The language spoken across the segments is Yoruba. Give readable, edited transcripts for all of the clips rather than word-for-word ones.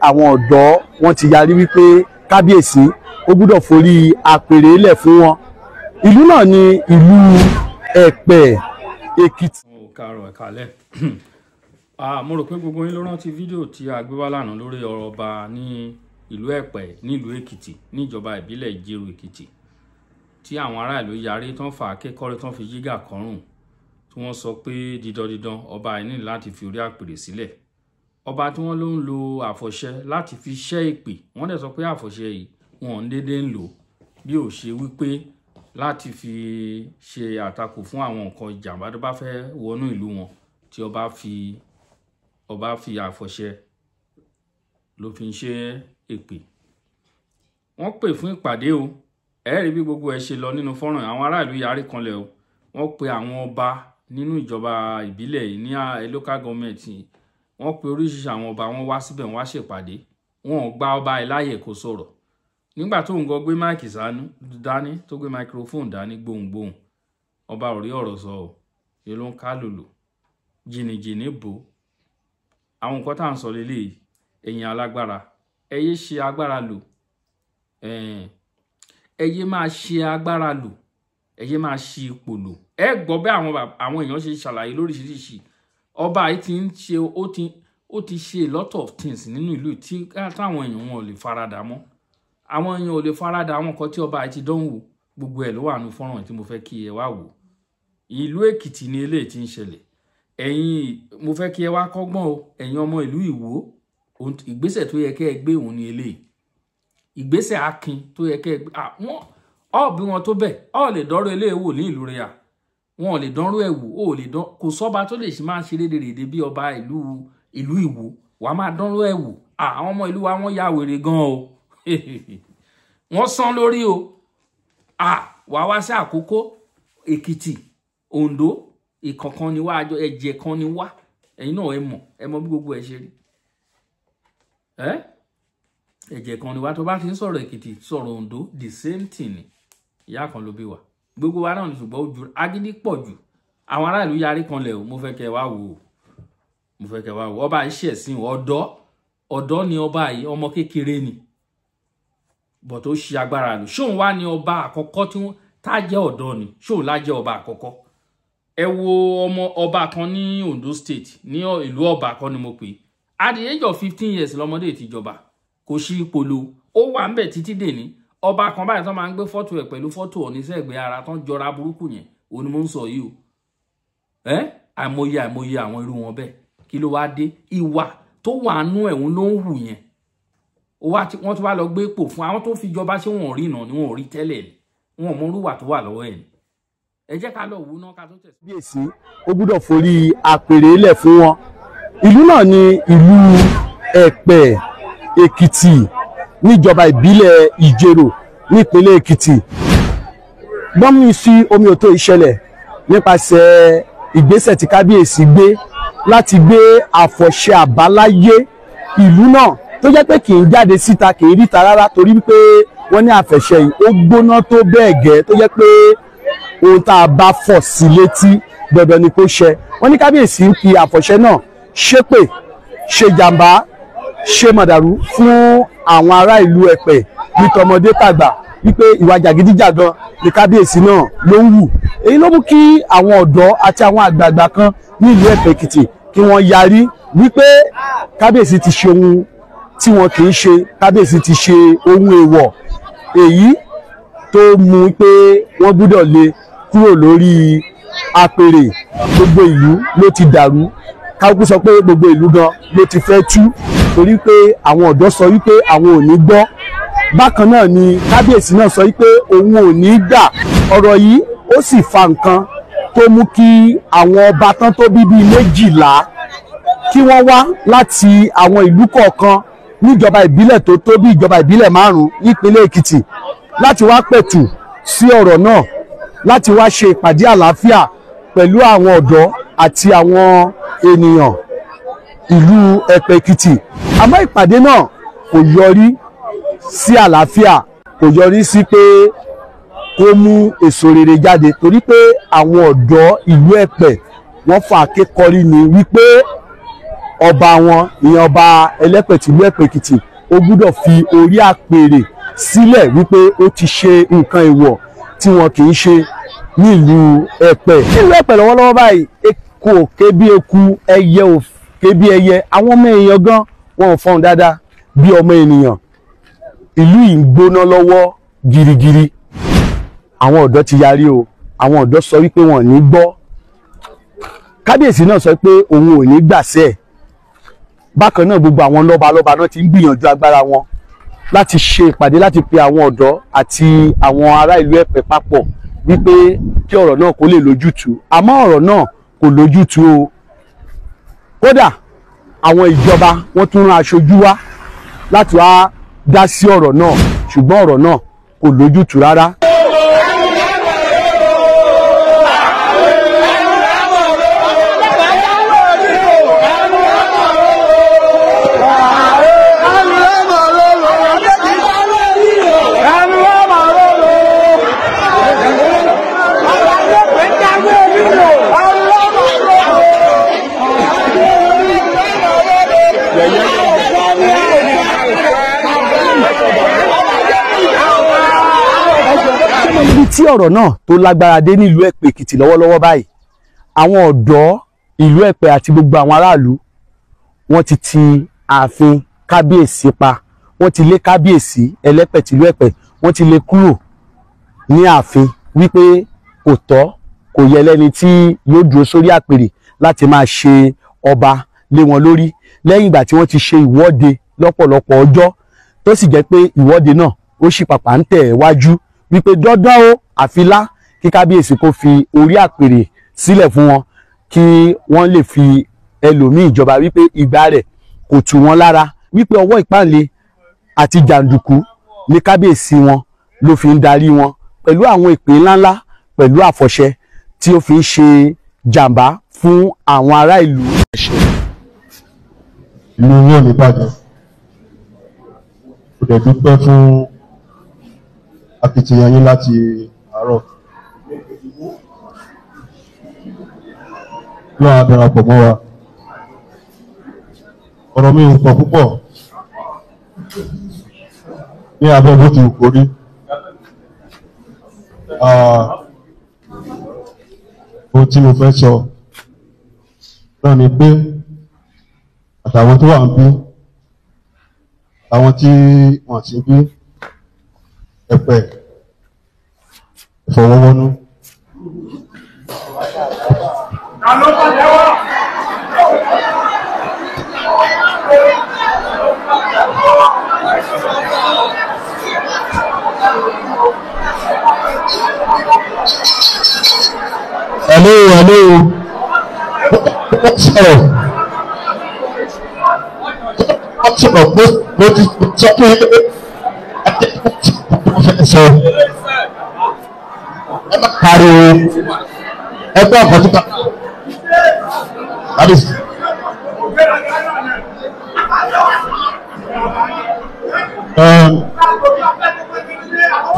àwọn ọ̀dọ́ wọn ti yarí wípé kábíyèsí ó gbọ́dọ̀ forí àpèrè lẹ̀ fún wọn. Ìlú náà ni ìlú Ẹ̀pẹ́ Èkìtì. Káàárọ̀ ẹ káalẹ́. Mo rò pé gbogbo yín ló rántí fídíò tí a gbé wá lánàá lórí ọ̀rọ̀ ọba ní ìlú Ẹ̀pẹ́ nílùú Èkìtì níjọba ìbílẹ̀ Ìjẹ̀rò Èkìtì tí àwọn aráàlú yarí tán fà á kékọ́rí tán fi jígà kọrùn tí wọ́n sọ pé dídán ọba yìí ní láti fi orí àpèrè sílẹ̀. Ọba tí wọ́n ló ń lo àfọ̀ṣẹ láti fi ṣẹ́ ìpè, wọ́n dẹ̀ sọ pé àfọ̀ṣẹ yìí wọn ń dédé ń lò bí ò ṣe wípé láti fi ṣe àtakò fún àwọn nǹkan ìjàmbá tó bá fẹ́ wọnú ìlú wọn tí ọba fi àfọ̀ṣẹ ló fi ń ṣe èpè. Wọ́n pè fún ìpàdé o, rí bí gbogbo ẹ̀ ṣe lọ nínú fọ́nrán. Àwọn aráàlú yarí kanlẹ̀ o, wọ́n pe àwọn ọba nínú ìjọba ìbílẹ̀ yìí ní local government, wọ́n pe oríṣiríṣi àwọn ọba wọn wá síbẹ̀ wọ́n wá ṣèpàdé. Wọn ò gba ọba ẹ̀ láàyè kó sọ̀rọ̀. Nígbà tó ń gọ gbé máìkì dání tó gbé microphone dání gbohùngbohùn, ọba ò rí ọ̀rọ̀ sọ ọ́, yẹ ló ń ká lòlò jìnnìjìnnì bò. Àwọn nǹkan tá à ń sọ lélẹ́yìí, ẹ̀yin alágbára ẹ yé ṣe agbára lò, ẹ yé máa ṣe agbára lò, ẹ yé máa ṣe ipò lò. Ẹ gbọ́ bí àwọn èèyàn ṣe ṣàlàyé lóríṣiríṣi. Ọba yìí ti ń ṣe ó ti ṣe a lot of things nínú ìlú tí táwọn èèyàn wọn ò lè farada mọ́. Àwọn èèyàn ò lè farada àwọn nǹkan tí ọba yìí ti dán wò. Gbogbo ẹ̀ ló wà nínú fọ́nrán tí mo fẹ́ kí ẹ wá wò. Ìlú Èkìtì ni eléyìí tí ń ṣẹlẹ̀. Mo fẹ́ kí ẹ wá kọ́gbọ́n o, ẹ̀yin ọmọ ìlú Ìwó, ìgbésẹ̀ tó yẹ kẹ́ ẹ gbé òun ni eléyìí. Ìgbésẹ̀ akin tó yẹ kẹ́ ẹ gbé. Bí wọn tó bẹ̀, lè dọ́rọ̀ eléyìí wò ní ìlú rẹ̀ à. Wọn ò lè dánrú ẹ̀ wò, kò sọ́ba tó lè ṣe máa ṣe rédèrèdè bí ọba ìlú Ìwó. Wàá máa dánrú ẹ̀ wò. Àwọn ọmọ ìlú wa wọ́n ya wèrè gan o. Wọ́n sán lórí o. Wàá wá sí Àkókó, Èkìtì, Oǹdó, ìkọ̀kan ni wá, àjọ ẹ̀jẹ̀ kan ni wá. Ẹ̀yin náà ẹ mọ̀ bí gbogbo ẹ̀ ṣe rí. Ẹ̀jẹ̀ kan ni wá. Tó bá ti ń sọ̀rọ̀ Èkìtì, sọ̀rọ̀ Oǹdó, the same thing ni. Ìyá kan ló bí wa. Gbogbo wa náà ni, ṣùgbọ́n ojú agídí pọ̀ jù. Àwọn aráàlú yarí kanlẹ̀ o, mo fẹ́ kẹ́ wá wò ó. Ọba yìí ṣẹ̀sìn ọ̀dọ́ ni ọba yìí, ọmọ kékeré ni. Bọ̀ tó ṣe agbára lò. Ṣóun wá ní ọba àkọ́kọ́ tí wọ́n tá jẹ́ ọ̀dọ́ ni. Ṣóun lá jẹ́ ọba àkọ́kọ́. Ẹ wo ọba kan ní Ondo State, ní ìlú ọba kan ni mo pè. At the age of 15 years lọ́mọdé ti jọba. Kò sí ipò lò. Ó wà ń bẹ̀ títí dèní. Ọba kan báyìí tán máa ń gbé fọ́tò ẹ̀ pẹ̀lú fọ́tò oníṣẹ́gbẹ́ ara tán jọra burúkú yẹn. Òun ni mo ń sọ yìí o. Àìmọye àwọn irú wọn bẹ́ẹ̀. Kí ló wá dé? Ìwà tó wà nú ẹ̀ òun ló ń hù yẹn. Wọ́n tún wá lọ gbé ipò fún àwọn tó fi jọba, ṣé wọn ò rí ìnà ni wọn ò rí tẹ́lẹ̀ ni. Wọn ò mọ orúwà tó wà lọ́wọ́ ẹ̀ ni. Ẹ jẹ́ ká lọ wò náà ká tó tẹ̀sí. Kábíyèsí ó gbọ́dọ̀ forí àpèrè lẹ̀ fún wọn. Ìlú náà ni ìlú Ẹ̀pẹ́ Èkìtì níjọba ìbílẹ̀ Ìjẹ̀rò nípínlẹ̀ Èkìtì. Gbọ́nmi sí omi ò tó ìṣẹ̀lẹ̀ nípasẹ̀ ìgbésẹ̀ tí kábíyèsí gbé láti gbé àfọ̀ṣẹ àbáláyé ìlú náà tó jẹ́ pé kì í jáde síta, kì í ríta rárá, torí pé wọ́n ní àfẹ̀ṣẹ yìí ó gbóná tó bẹ́ẹ̀ gẹ́ tó jẹ́ pé ohun tá a bá fọ̀ sí létí dandan ni kó ṣẹ. Wọ́n ní kábíyèsí ń fi àfọ̀ṣẹ náà ṣépè, ṣe jàǹbá, ṣe mọ̀dàrú fún àwọn ará ìlú Ẹ̀pẹ́ ní tọmọdé tàgbà, wípé ìwà jàgídíjàgan ní kábíyèsí náà ló ń wù. Èyí ló mú kí àwọn ọ̀dọ́ àti àwọn àgbààgbà kan ní ìlú Ẹ̀pẹ́ Èkìtì kí wọ́n yarí wípé kábíyèsí ti ṣe ohun tí wọn kì í ṣe, kábíyèsí ti ṣe ohun èèwọ̀. Èyí tó mú pé wọ́n gbọ́dọ̀ lé kúrò lórí àpèrè. Gbogbo ìlú ló ti dàrú. Káwọ́pù sọ pé gbogbo ìlú gan ló ti fẹ́ tú, torí pé àwọn ọ̀dọ́ sọ wípé àwọn ò ní gbọ́. Bákan náà ni kábíyèsí náà sọ wípé òun ò ní gbà. Ọ̀rọ̀ yìí ó sì fa nǹkan tó mú kí àwọn ọba tán tó bí bíi 12 kí wọ́n wá láti àwọn ìlú kọ̀ọ̀kan níjọba ìbílẹ̀ tó tó bí ìjọba ìbílẹ̀ 5 nípínlẹ̀ Èkìtì láti wá pẹ̀tù sí ọ̀rọ̀ náà, láti wá ṣe ìpàdé àlàáfíà pẹ̀lú àwọn ọ̀dọ́ àti àwọn ènìyàn ìlú Ẹ̀pẹ́ Èkìtì. Àmọ́ ìpàdé náà kò yọrí sí àlàáfíà, kò yọrí sí pé kó mú èso rere jáde, torí pé àwọn ọ̀dọ́ ìlú Ẹ̀pẹ́ wọ́n fà kékọrí ni wípé ọba wọn ìyẹn ọba ẹlẹ́pẹ̀ tìlú Ẹ̀pẹ́ Èkìtì ó gbúdọ̀ fi orí àpèrè sílẹ̀ wípé ó ti ṣe nǹkan èèwọ̀ tí wọn kì í ṣe nílùú Ẹ̀pẹ́. nílùú Ẹ̀pẹ́ lọ́wọ́lọ́wọ́ báyìí eku ò ké bí eku, ẹyẹ ò ké bí ẹyẹ, àwọn ọmọ èèyàn gan wọn ò fọhùn dáadáa bí ọmọ ènìyàn. ìlú yìí ń gbóná lọ́wọ́ girigiri. àwọn ọ̀dọ́ ti yarí o, àwọn ọ̀dọ́ sọ wípé wọn ò ní gbọ́. kábíyèsí náà sọ pé òun ò ní gbàṣẹ. bákan náà gbogbo àwọn lọ́balọ́ba náà ti ń gbìyànjú agbára wọn láti ṣe ìpàdé láti pe àwọn ọ̀dọ́ àti àwọn ará ìlú Ẹ̀pẹ́ papọ̀ wípé kí ọ̀rọ̀ náà kó lè lójútùú. àmọ́ ọ̀rọ̀ náà kò lójútùú o. kódà àwọn ìjọba wọ́n tún rán aṣojú wá láti wá dá sí ọ̀rọ̀ náà, ṣùgbọ́n ọ̀rọ̀ náà kò lójútùú rárá. Níbi tí ọ̀rọ̀ náà tó lágbára dé nílùú Ẹ̀pẹ́ Èkìtì lọ́wọ́lọ́wọ́ báyìí, àwọn ọ̀dọ́ ìlú Ẹ̀pẹ́ àti gbogbo àwọn aráàlú wọ́n ti ti ààfin kábíyèsí pa, wọ́n ti lé kábíyèsí ẹlẹ́pẹ̀ tìlú Ẹ̀pẹ́, wọ́n ti lé kúrò ní ààfin wípé kò tọ́ kò yẹ lẹ́ni tí yóò dúró sórí àpèrè láti máa ṣe ọba lé wọn lórí lẹ́yìn ìgbà tí wọ́n ti ṣe ìwọ́de lọ́pọ̀lọpọ̀ ọjọ́ tó sì jẹ́ pé ìwọ́de náà ó sì pàpà ń tẹ̀ wájú wípé dandan o àfilá kí kábíyèsí kó fi orí àpèrè sílẹ̀ fún wọn kí wọ́n lè fi ẹlòmíì ìjọba wípé ìgbà rẹ̀ kò tù wọ́n lára wípé ọwọ́ ìpáǹle àti jàǹdùkú ní kábíyèsí wọn ló fi ń darí wọn pẹ̀lú àwọn ìpè ńláńlá pẹ̀lú àfọ̀ṣẹ tí ó fi ń ṣe jàǹbá fún àwọn ará ìlú. ìlú yóò ní bàjẹ́ kò dẹ̀ dúpẹ́ fún akitiyan yín láti àárọ̀. lọ́wọ́ adarapọ̀ mọ́ wa ọ̀rọ̀ mi ò pọ̀ púpọ̀ ní abẹ́ bó ti kò rí. ohun tí mo fẹ́ sọ náà ni pé àtàwọn tó wà ń bí àwọn tí wọ́n ti bí Ẹ̀pẹ́ ìfọwọ́wọ́nú. Hello. Sọ̀rọ̀ mo ti sọ pé sọ ẹ má pariwo ẹgbẹ́ ọ̀kọ̀tùkà tàbí.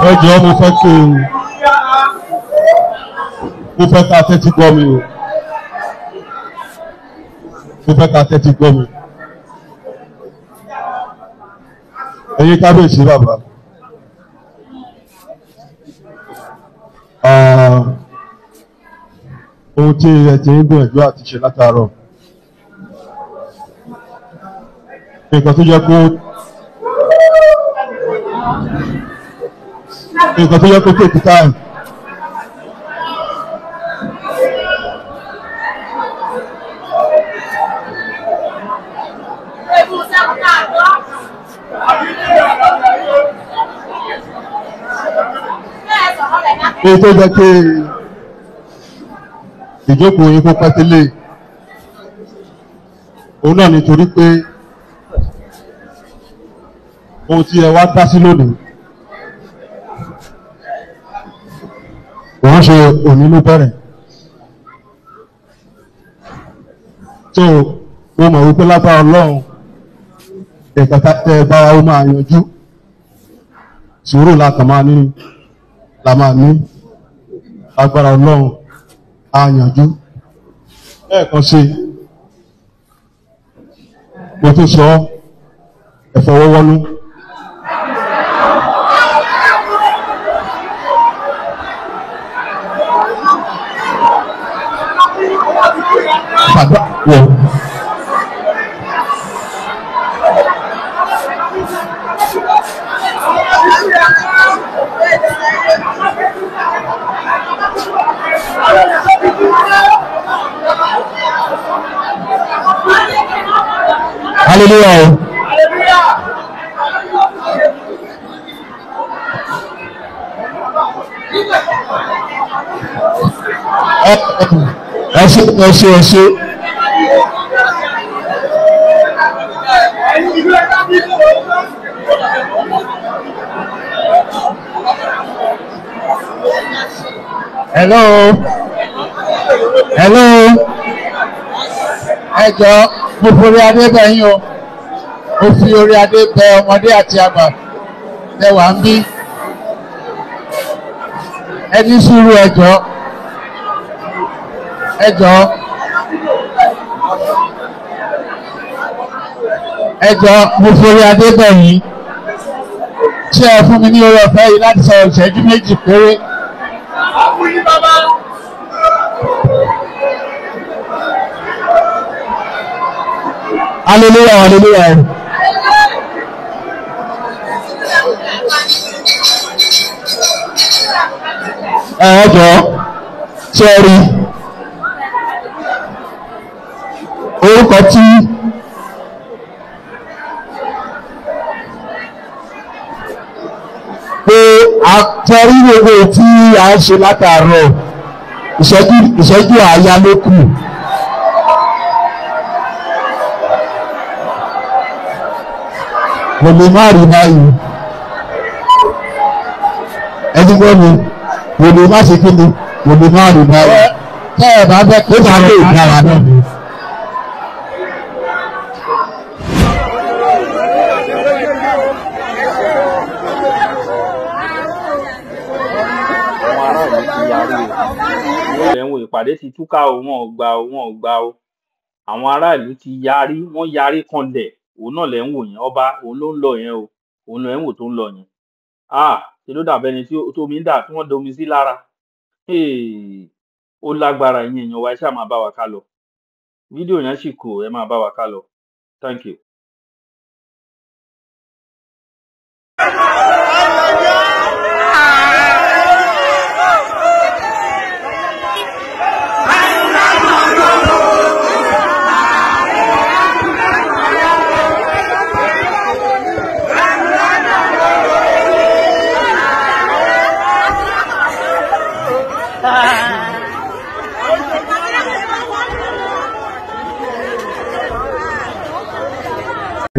ẹ jọ̀ọ́ mo fẹ́ ká tẹ́tí gbọ́ mi o. mo fẹ́ ká tẹ́tí gbọ́ mi. ẹ̀yin kábíyèsí bàbá. ohun tí ẹ ti ń gbìyànjú àti ṣe látàárọ̀. nǹkan tó jẹ́ kó take time. èyí tó jẹ́ pé ìjókòó yín kó pẹ́tẹ́lẹ̀ òun náà nítorí pé ohun tí ẹ wá dá sí lónìí wọ́n ṣe òní ló bẹ̀rẹ̀ tó mo mọ̀ wípé lágbára Ọlọ́run ẹ̀ka tẹ́ bá wa ó máa yanjú sùúrù lákàn máa ní la máa ní agbára Ọlọ́run á yanjú lẹ́ẹ̀kan sí mo tún sọ ẹ fọwọ́ wọnú. Hallelujah. Ẹ ṣé. Hello. Ẹ jọ̀ọ́, mo forí adé bẹ̀ yín o. Mo fi orí adé bẹ ọmọdé àti àgbà tẹ wà ń bí. Ẹ ní sùúrù ẹ jọ̀ọ́. Mo forí adé bẹ̀ yín. Ṣé ẹ fún mi ní orí ọ̀fẹ́ yìí láti sọ ìṣẹ́jú méjì péré? Hallelujah. Ẹ jọ̀ọ́, sọ́ọ́rí. Orúkọ tí pé àtẹ̀rí gbogbo tí a ń ṣe látàárọ̀ ìṣẹ́jú àáyá ló kù. Kò lè má rí báyìí. Ẹni gbọ́ mi, kò lè má ṣe kí ni, kò lè má rí báyìí. Tẹ́ ẹ bá fẹ́ kí ó máa lè dára náà ni. Ìpàdé ti túká o, wọn ò gbà o. Àwọn aráàlú ti yarí, wọ́n yarí kanlẹ̀. Òun náà lẹ ń wò yẹn, ọba òun ló ń lọ yẹn o, òun lẹ ń wò tó ń lọ yẹn. Ṣe ló dàbẹ́ ni tí omi ń dà tí wọ́n domi sí lára. Ó lágbára yín èèyàn wa, ẹ ṣáà máa bá wa ká lọ. Fídíò yẹn sì kù, ẹ máa bá wa ká lọ. Thank you.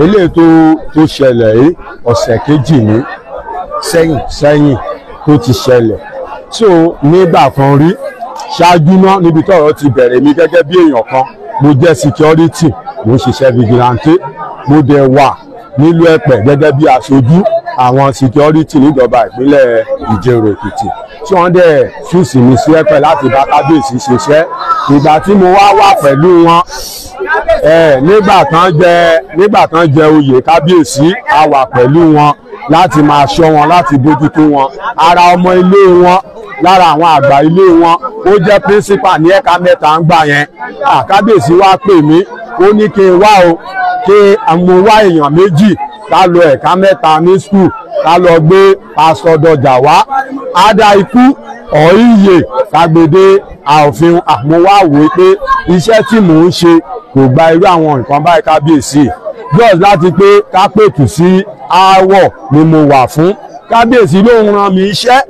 Eléyìí tó ṣẹlẹ̀ yìí ọ̀sẹ̀ kejì ní sẹ́yìn tó ti ṣẹlẹ̀. So nígbà kan rí ṣáájú náà níbi tọ́rọ̀ ti bẹ̀rẹ̀ mi gẹ́gẹ́ bí èèyàn kan, mo jẹ́ security, mo ń ṣiṣẹ́ vigilante, mo dẹ̀ wà nílùú Ẹ̀pẹ́ gẹ́gẹ́ bí aṣojú àwọn security níjọba ìpínlẹ̀ Ìjẹ̀rò Èkìtì tí wọ́n dẹ̀ fúùsì mi sí Ẹ̀pẹ́ láti bá kábíyèsí ṣiṣẹ́. Ìgbà tí mo wà pẹ̀lú wọn nígbà tán jẹ oyè kábíyèsí, a wà pẹ̀lú wọn láti máa ṣọ́ wọn, láti bójútó wọn. Ara ọmọ ilé wọn, lára àwọn àgbà ilé wọn, ó jẹ́ principal ní ẹ̀ka mẹ́ta ń gbà yẹn. Kábíyèsí wá pè mí, ó ní kí n wá o, kí mo wá èèyàn méjì ká lọ ẹ̀ka mẹ́ta ní school, ká lọ gbé pásítọ̀ Dọ̀jà wá. Ada ikú ọ̀ìyè kágbédé àòfin. Mo wá wò pé iṣẹ́ tí mò ń ṣe kò gba irú àwọn nǹkan báyìí kábíyèsí. Just láti pé ká pètù sí aáwọ̀ ni mo wà fún. Kábíyèsí ló ń rán mi iṣẹ́,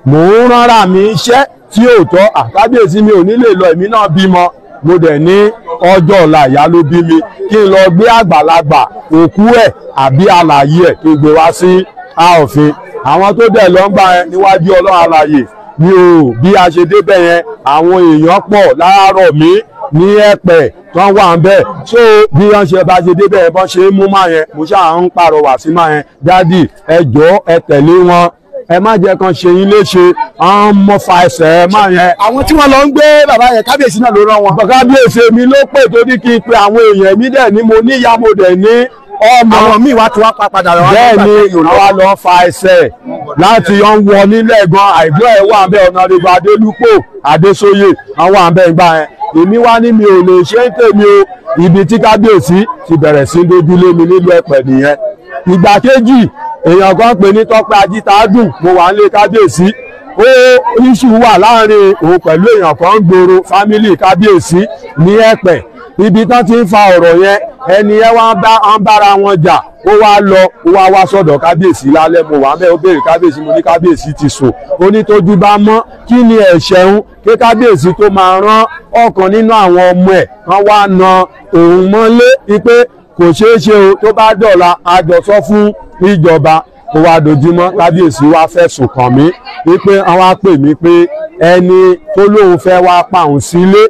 mò ń ránra mi iṣẹ́ tí ò tọ́. Kábíyèsí mi ò ní lè lọ, èmi náà bímọ, mo dẹ̀ ní ọjọ́ ọ̀la ìyá ló bí mi, kí n lọ gbé àgbàlagbà òkú ẹ̀ àbí alààyè ẹ̀ kí n gbé wá sí àòfin. Àwọn tó dẹ̀ lọ ń gbà yẹn níwájú Ọlọ́run alààyè mi ò bí a ṣe débẹ̀ yẹn, àwọn èèyàn pọ̀ láàárọ̀ mi ní Ẹ̀pẹ́ tó wà ń bẹ̀. So bí wọ́n ṣe bá ṣe débẹ̀ bọ́n ṣe mú máa yẹn, mo ṣáà ń pàrọwà sí máa yẹn, dádì ẹ jọ̀ọ́ ẹ tẹ̀lé wọn, ẹ má jẹ́ kan ṣe yín léṣe ọmọ fa ẹsẹ̀ ẹ má yẹn. àwọn tí wọ́n lọ ń gbé bàbá yẹn kábíyèsí náà ló rán wọn. kábíyèsí mi ló pè tó ní kí n pe àwọn èèyàn mi dẹ̀ ní mo níyà mo dẹ̀ ní ọmọ. àwọn míì wá tí wọ́n pa padà rẹ̀ wá. bẹ́ẹ̀ ni àwa lọ fa ẹsẹ̀ láti yan wọ nílẹ̀ gan àìgbọ́ ẹ̀ wà bẹ́ẹ̀ ọ̀nàdìbò Adélúpò Adésóyè àwọn àbẹ̀ ìgbà yẹn èmi wá ní mi ò lè ṣe é tèmi o ibi tí kábíyèsí ti bẹ̀rẹ̀ sí dojúlé mi nílùú Ẹ̀pẹ́ nìyẹn. ìgbà kejì èèyàn kan pè ní Tọ́pẹ́ Ajítàádùn mo wà nílé kábíyèsí ó iṣu wà láàrin òun pẹ̀lú èèyàn kan gbòòrò fámílì kábíyèsí ní Ẹ̀pẹ́ ibi tán ti ń fa ọ̀rọ̀ yẹn ẹni yẹn wá ń bára wọn jà ó wá sọ́dọ̀ kábíyèsí lálẹ́ mo wà mẹ́ ó béèrè kábíyèsí mo ní kábíyèsí ti sùn ó ní tójú bá mọ́ kí ni ẹ̀ṣẹ̀ ń kí kábíyèsí tó máa rán ọ̀kan nínú àwọn ọmọ ẹ̀ kan wá na òun mọ́lé wípé kò ṣeé ṣe o tó bá dọ̀la àjọsọ fún ìjọba ó wá dojúmọ́ kábíyèsí wá fẹ̀sùn kàn mí wípé àwọn á pè mí pé ẹni tó lóun fẹ́ wá pa òun sílé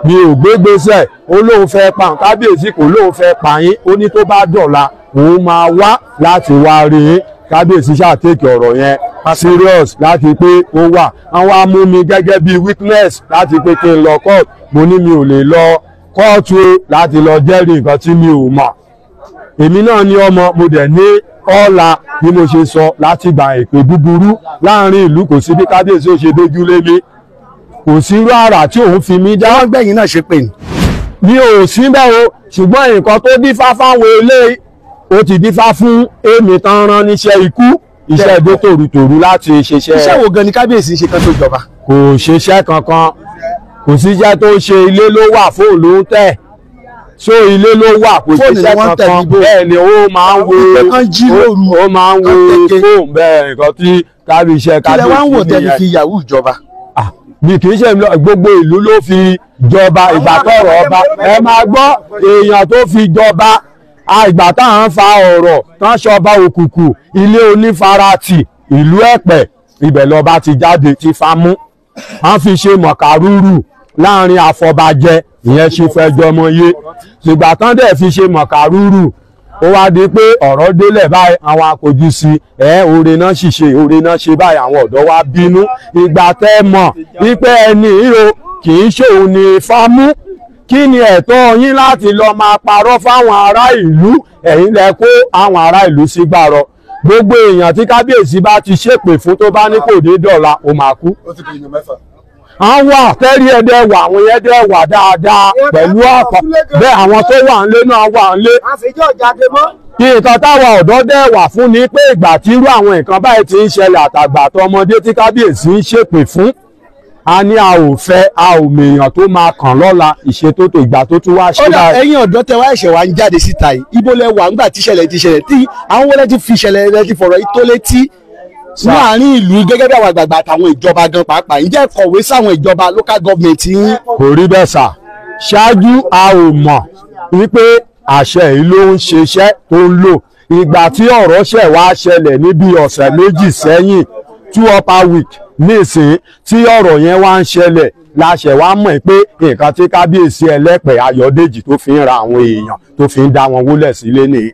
mi ò gbégbésẹ̀ ó lóun fẹ́ pa òun kábíyèsí kò lóun fẹ́ pa yín ó ní tó bá dọ̀la òun máa wá láti wá rí yín kábíyèsí ṣàtẹ́kì ọ̀rọ̀ yẹn serious láti pé ó wà àwọn á mú mi gẹ́gẹ́ bí witness láti pé kí n lọ court mo ní mi ò lè lọ kóòtù láti lọ jẹ́rìí nǹkan tí mi ò mọ̀ èmi náà ní ọmọ mo dẹ̀ ní ọ̀la bí mo ṣe sọ láti gba èpè búburú láàrin ìlú kò sí bí kábíyèsí ó ṣe dójúlé mi kò sí irú àrà tí òun fi mí dá. wọ́n gbẹ̀yìn náà ṣe pè ní. mi ò síbẹ̀ o ṣùgbọ́n nǹkan tó dífá fáwọn eléyìí ó ti dífá fún èmi tán rán níṣẹ́ ikú iṣẹ́ èdè tòrutòru láti ṣiṣẹ́. iṣẹ́ wo gan ni kábíyèsí ṣe kan tó jọba. kò ṣiṣẹ́ kankan kò síṣẹ́ tó ṣe ilé ló wà fóònù ló ń tẹ̀ so ilé ló wà kò ṣiṣẹ́ kankan bẹ́ẹ̀ ni ó máa ń wo ó máa ń wo fóònù bẹ́ẹ̀ nǹkan tí kábíyèsí kílẹ̀ wá ń wò tẹ́lẹ̀ fi yahoo ìjọba. bí kì í ṣe gbogbo ìlú ló fi jọba ìgbà tọrọ ọba ẹ máa gbọ́ èèyàn tó fi jọba ìgbà táwọn fa ọ̀rọ̀ tán ṣọba òkùnkùn ilé onífarati ìlú Ẹ̀pẹ́ ibẹ̀ lọba ti jáde ti fa mú wọ́n fi ṣe mọ̀kàrúrù láàrin àfọbàjẹ ìyẹn ṣe fẹjọ́ ọmọ yé ṣùgbà tán dẹ̀ fi ṣe mọ̀kàrúrù ó wá di pé ọ̀rọ̀ délẹ̀ báyìí àwọn akójú sí oore náà ṣìṣe oore náà ṣe báyìí àwọn ọ̀dọ́ wa bínú ìgbà tẹ́ mọ̀ wípé ẹni ìhò kì í ṣòun ní fámú kí ni ẹ̀tọ́ yín láti lọ máa parọ́ fáwọn ará ìlú ẹ̀yin lẹ kó àwọn ará ìlú sí gbàrọ gbogbo èèyàn tí kábíyèsí bá ti ṣépè fún tó bá ní kò dé dọ̀la ó máa kú. àwọn àtẹ́rí ẹ̀dẹ̀ wà àwọn ẹ̀dẹ̀ wà dáadáa pẹ̀lú ọkọ̀ bẹ́ẹ̀ àwọn tó wà nílé náà wà nílé. nǹkan táwa ọ̀dọ́ dẹ̀ wà fún ni pé ìgbà tí irú àwọn nǹkan báyìí ti ń ṣẹlẹ̀ àtàgbà àtọmọdé tí kábíyèsí ń ṣépè fún a ní a ò fẹ́ a ò mèèyàn tó máa kàn lọ́la ìṣètòtò ìgbà tó tún wá ṣe báyìí. ó dà ẹ̀yin ọ̀dọ́ tẹ wá ẹ̀ṣẹ̀ wá ń jáde síta yìí ibo lẹ wà ńgbà tí ìṣẹ̀lẹ̀ ti ṣẹlẹ̀ tí àwọn wọlé ti fi ìṣẹ̀lẹ̀ rẹ ti fọ̀rọ̀ yìí tó létí láàrin ìlú gẹ́gẹ́ bí àwọn àgbààgbà àtàwọn ìjọba gan pàápàá ǹjẹ́ kọ̀wé sáwọn ìjọba local government yín. kò rí bẹ́ẹ̀ sà ṣáájú a ò mọ̀ wípé àṣẹ yìí ló ń ṣiṣẹ́ tó ń lò ìgbà tí ọ̀rọ̀ ṣẹ̀ wá ṣẹlẹ̀ níbi ọ̀sẹ̀ méjì sẹ́yìn 2 upper week nísìn tí ọ̀rọ̀ yẹn wá ń ṣẹlẹ̀ láṣẹ wá mọ̀ pé nǹkan tí kábíyèsí Ẹlẹ́pẹ̀ Ayọ̀dèjì tó fi ń ra àwọn èèyàn tó fi ń dá wọn wólẹ̀ sílé nìyí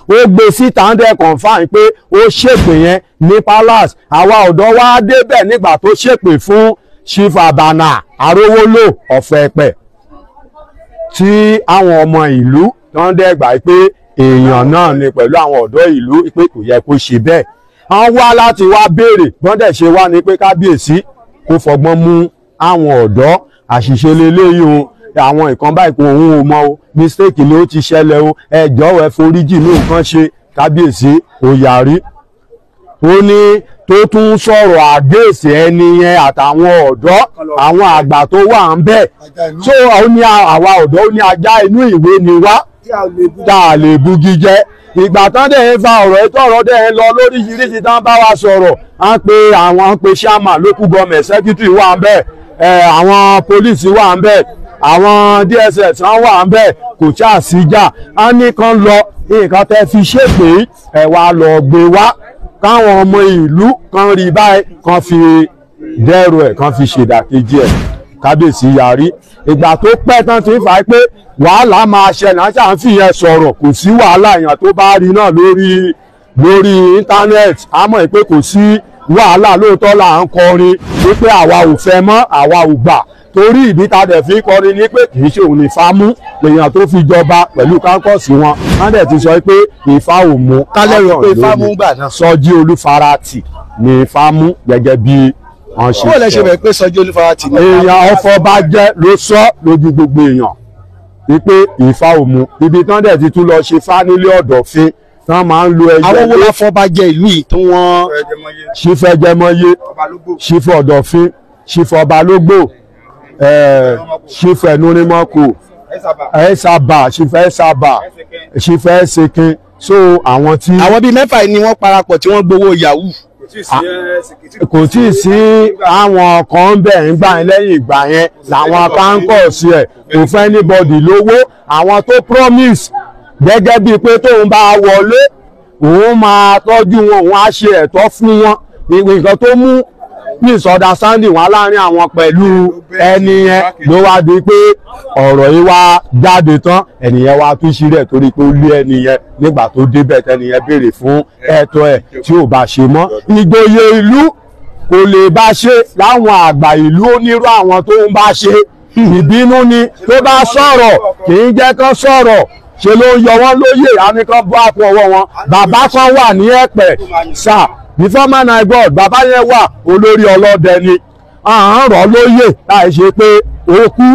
ó gbé síta ń dẹ́ confam pé ó ṣèpè yẹn ní palace àwa ọ̀dọ́ wá débẹ̀ nígbà tó ṣèpè fún Chief Abana Arówólò of Ẹ̀pẹ́ tí àwọn ọmọ ìlú tó ń dẹ́gbà pé èèyàn náà ni pẹ̀lú àwọn ọ̀dọ́ ìlú pé kò yẹ kó ṣe bẹ́ẹ̀ wọ́n wá láti wá béèrè wọ́n dẹ̀ ṣe wá ní pé kábíyèsí kó fọgbọ́n mú àwọn ọ̀dọ́ àṣìṣe leléyìí o àwọn nǹkan báyìí kò òun ò mọ o mistake ni ó ti ṣẹlẹ̀ o ẹ jọ̀wọ́ ẹ foríjì ní nǹkan ṣe kábíyèsí ó yarí ó ní tó tún sọ̀rọ̀ àgéèsì ẹni yẹn àtàwọn ọ̀dọ́ àwọn àgbà tó wà ń bẹ̀ tó ó ní àwa ọ̀dọ́ ó ní ajá inú ìwé ni wá tá a lè bugi jẹ ìgbà tán dẹ̀ ń fa ọ̀rọ̀ ètò ọ̀rọ̀ dẹ̀ ń lọ lóríṣiríṣi tán bá wa sọ̀rọ̀ à ń pe àwọn pe chairman local government secretary wà ń bẹ̀ àwọn police wà ń bẹ̀ àwọn DSS wọn wà ń bẹ̀ kò ṣáà síjà á ní kan lọ nǹkan tẹ́ fi ṣépè ẹ̀ wá lọ gbé wá káwọn ọmọ ìlú kan rí báyìí kan fi dẹ́rù ẹ̀ kan fi ṣèdàkejì ẹ̀ kábíyèsí yarí ìgbà tó pẹ́ tán ti ń fà á pé wàhálà máa ṣẹlẹ̀ àti à ń fìyẹn sọ̀rọ̀ kò sí wàhálà èèyàn tó bá rí náà lórí íńtánẹ́ẹ̀tì á mọ̀ pé kò sí wàhálà lóòótọ́ là ń kọrin wípé àwa ò fẹ́ mọ́ àwa ò gbà torí ìdí tá dẹ̀ fi kọrin ní pé kì í ṣe òun ní Ifá mú lèèyàn tó fi jọba pẹ̀lú kánkọ̀sì wọn wọ́n dẹ̀ ti sọ pé Ifá ò mú kálẹ̀ rò pé Ifá mú gbà náà. Sọjí Olúfarati ní Ifá mú gẹ́gẹ́ bí wọ́n ṣe sọ. ó lè ṣe bẹ̀ pé Sọjí Olúfarati ní. èèyàn Ọ̀fọ̀bàjẹ́ ló sọ lójú gbogbo èèyàn wípé Ifá ò mú ibi tán dẹ̀ ti tún lọ ṣe fá nílé Ọ̀dọ̀fin tán máa ń lo ẹgbẹ́. àwọn wo l'Ọ̀fọ̀bàjẹ́ ìlú yìí tí wọ́n. Ṣífẹ́jẹmọyé Ṣífẹ́ Ọ̀dọ̀fin Ṣífẹ́ Ọbalógbò Ṣífẹ́ Ẹnúnímọ́kò Ẹ̀sàbà Ṣífẹ́ Ẹ̀sàbà Ṣífẹ́ Ẹ̀sẹ̀kin so àwọn tí. àwọn bíi mẹ́fà ni wọ́n parapọ̀ tí wọ́n gbowó yahoo. kò tí ì sí àwọn kan ń bẹ̀ ń gbà yẹn lẹ́yìn ìgbà yẹn làwọn kánkọ̀ọ̀sì ẹ̀ kò fẹ́ anybody lówó àwọn tó promise gẹ́gẹ́ bíi pé tóun bá wọlé òun máa tọ́jú wọn òun á ṣe ẹ̀tọ́ fún wọn nǹkan tó mú misunderstanding wá láàrin àwọn pẹ̀lú ẹni yẹn ló wá di pé ọ̀rọ̀ yìí wá jáde tán ẹni yẹn wá tún ṣírẹ̀ torí pé ó lé ẹni yẹn nígbà tó débẹ̀ tẹ́ni yẹn béèrè fún ẹ̀tọ́ ẹ̀ tí ò bá ṣe mọ́ ìgboyè ìlú kò lè bá ṣe láwọn àgbà ìlú onírú àwọn tó ń bá ṣe ìbínú ni tó bá sọ̀rọ̀ kì í jẹ́ kán sọ̀rọ̀ ṣe ló ń yọ wọ́n lóyè àníkan bọ́ àpò ọwọ́ wọn bàbá kan wà ní Ẹ̀pẹ́ sáà before man I God bàbá yẹn wà olórí ọlọ́dẹ ni à ń rọ̀ lóyè láì ṣe pé ó kú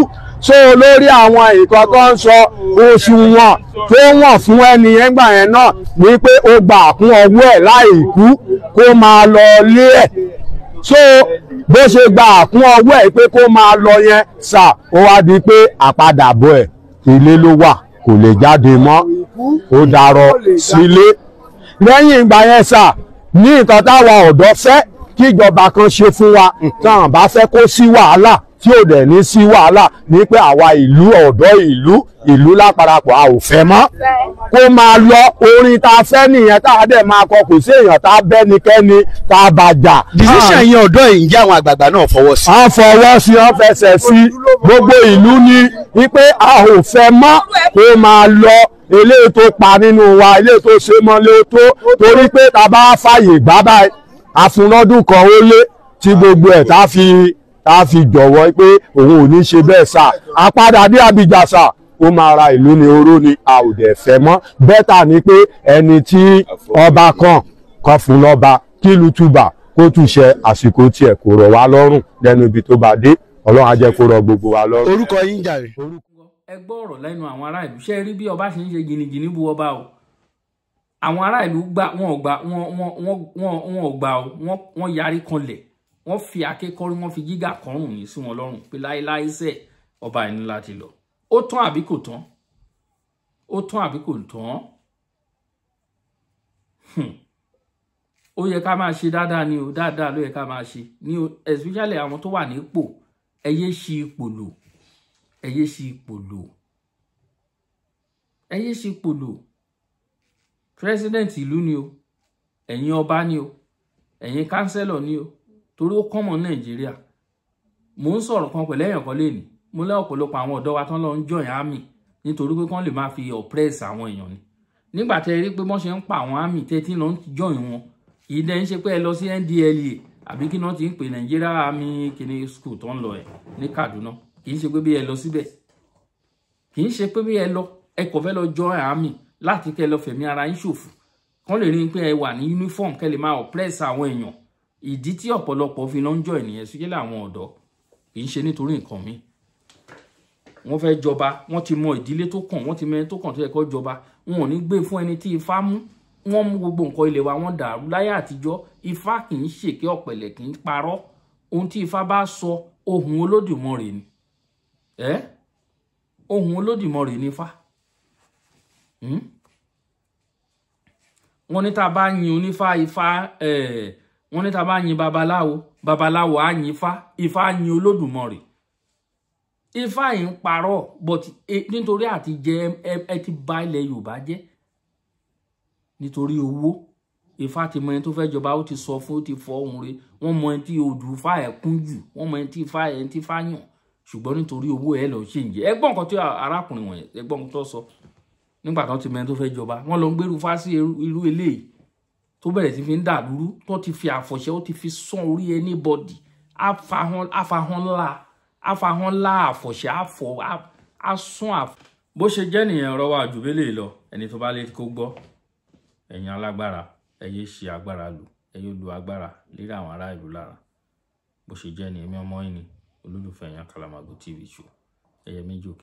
so lórí àwọn nǹkan tó ń sọ òṣùwọ̀n tó wọ̀n fún ẹni yẹn gbà yẹn náà ni pé ó gbà kún ọwọ́ ẹ̀ láì kú kó máa lọ lé ẹ̀ so bó ṣe gbà kún ọwọ́ ẹ̀ pé kó máa lọ yẹn sà ó wá di pé àpadàbọ̀ ẹ̀ ilé ló wà kò lè jáde mọ́ ó darọ̀ sílé lẹ́yìn ìgbà yẹn sà ní nǹkan táwa ọ̀dọ́ fẹ́ kí ìjọba kan ṣe fún wa táwọn bá fẹ́ kó sí wàhálà tí ò dẹ̀ ní sí wàhálà ní pé àwa ìlú ọ̀dọ́ ìlú láparapọ̀ a ò fẹ́ mọ́ kó máa lọ orin tá a fẹ́ nìyẹn tá a dẹ̀ máa kọ kò sí èèyàn tá a bẹ́nikẹ́ni tá a bá jà. decision yẹn ọ̀dọ́ yìí ǹjẹ́ àwọn àgbààgbà náà fọwọ́ sí. wọ́n fọwọ́ sí wọ́n fẹsẹ̀ sí gbogbo ìlú ni wípé a ò fẹ́ mọ́ kó máa lọ eléyìí tó pa nínú wa eléyìí tó ṣe mọ́lé tó torí pé tá a bá fàyè gbá báyìí àfúnlọ́dún kan ó lé tí gbogbo ẹ̀ tá a fi jọ̀wọ́ pé òun ò ní ṣe bẹ́ẹ̀ sà àpadà dé Abidjan sà ó máa ra ìlú ní oró ni a ò dẹ̀ fẹ́ mọ́ bẹ́tà ni pé ẹni tí ọba kan fún lọ́ba kí ìlú túbà kó túṣẹ àsìkò tiẹ̀ kò rọ̀ wá lọ́rùn lẹ́nu ibi tó bá dé Ọlọ́run á jẹ́ kó rọ̀ gbogbo wa lọ́rùn. orúkọ yín jàre. ẹ gbọ́ ọ̀rọ̀ lẹ́nu àwọn ará ìlú ṣe rí bí ọba ṣe ń ṣe gìnìgìnì bu ọba o àwọn ará ìlú gbà wọn ò gbà o wọ́n yarí kanlẹ̀ wọ́n fi akékọ́rí wọ́n fi gíga kọrùn ní sí wọn lọ́rùn pé láéláé sẹ́ ọba ẹni láti lọ ó tán àbí kò tán ó tán àbí kò tán ó yẹ ká máa ṣe dáadáa ni o dáadáa ló yẹ ká máa ṣe ní especially àwọn tó wà nípò ẹ yé ṣi ipò lò ẹ yé ṣi ipò lò ẹ yé ṣi ipò lò president ìlú ni o ẹ̀yin ọba ni o ẹ̀yin councillor ni o torí ó kọ́mọ Nàìjíríà mò ń sọ̀rọ̀ kan pẹ̀lú èèyàn kan lẹ́nìí mo lẹ́ ọ̀pọ̀lọpọ̀ àwọn ọ̀dọ́ wa tán lọ ń join army nítorí pé kán lè máa fi oppress àwọn èèyàn ni nígbà tẹ́ rí pé wọ́n ṣe ń pa àwọn army tẹ́tí lọ ń join wọn ìdẹ́ ń ṣe pé ẹ lọ sí NDLEA àbí kí wọ́n ti ń pè Nigeria Army kìíní school tó ń lọ ẹ̀ ní Kaduna kì í ṣe pé bí ẹ lọ síbẹ̀ kì í ṣe pé bí ẹ lọ ẹ kò fẹ́ lọ join army láti kẹ́ lọ fẹ̀mí ara yín ṣòfò kán lè rí pé ẹ wà ní uniform kẹ́ lè máa oppress àwọn èèyàn ìdí tí ọ̀pọ̀lọpọ̀ fi lọ ń join nìyẹn sílẹ̀ àwọn ọ̀dọ́ kì í ṣe nítorí nǹkan mi wọ́n fẹ́ jọba wọ́n ti mọ ìdílé tó kàn wọ́n ti mọ ẹni tó kàn tó yẹ kó jọba wọn ò ní gbé fún ẹni tí Ifá mú wọ́n mú gbogbo nǹkan ilé wa wọ́n dàrú láyé àtijọ́ Ifá kì í ṣèké ọ̀pẹ̀lẹ̀ kì í parọ́ ohun tí Ifá bá sọ ohun Olódùmarè ni ohun Olódùmarè ni Ifá wọ́n ní tá a bá yin onífá Ifá wọ́n ní tá a bá yin babaláwo á yin Ifá á yin Olódùmarè Ifá yìí ń parọ́ but nítorí àti jẹ ẹ ti bà ilẹ̀ Yorùbá jẹ́ nítorí owó Ifá ti mọ ẹni tó fẹ́ jọba ó ti sọ fún ó ti fọ ohun rẹ̀ wọ́n mọ ẹni tí odù Ifá ẹ̀ kún jù wọ́n mọ ẹni tí Ifá yàn ṣùgbọ́n nítorí owó ẹ̀ lọ ṣe ń jẹ ẹgbọ́n nǹkan tí arákùnrin wọ̀nyẹn ẹgbọ́n nǹkan tó sọ nígbà tó ti mọ ẹni tó fẹ́ jọba wọ́n lọ ń gbérú Ifá sí irú eléyìí tó bẹ̀rẹ̀ sí fi ń dàlúrú tó ti fi àfọ̀ṣẹ ó ti fi sán orí anybody afahàn ńlá àfọ̀ṣẹ asán bó ṣe jẹ́ nìyẹn ọ̀rọ̀ wa jù bẹ́lẹ̀ lọ ẹni tó bá lè kó gbọ́ ẹ̀yin alágbára ẹ yé ṣe agbára lò ẹ yé lu agbára lérí àwọn ará ìlú lára bó ṣe jẹ́ nìyẹn mi ọmọ yìí ni olólùfẹ́ yẹn Kalamago TV show ẹyẹ méjì òkè.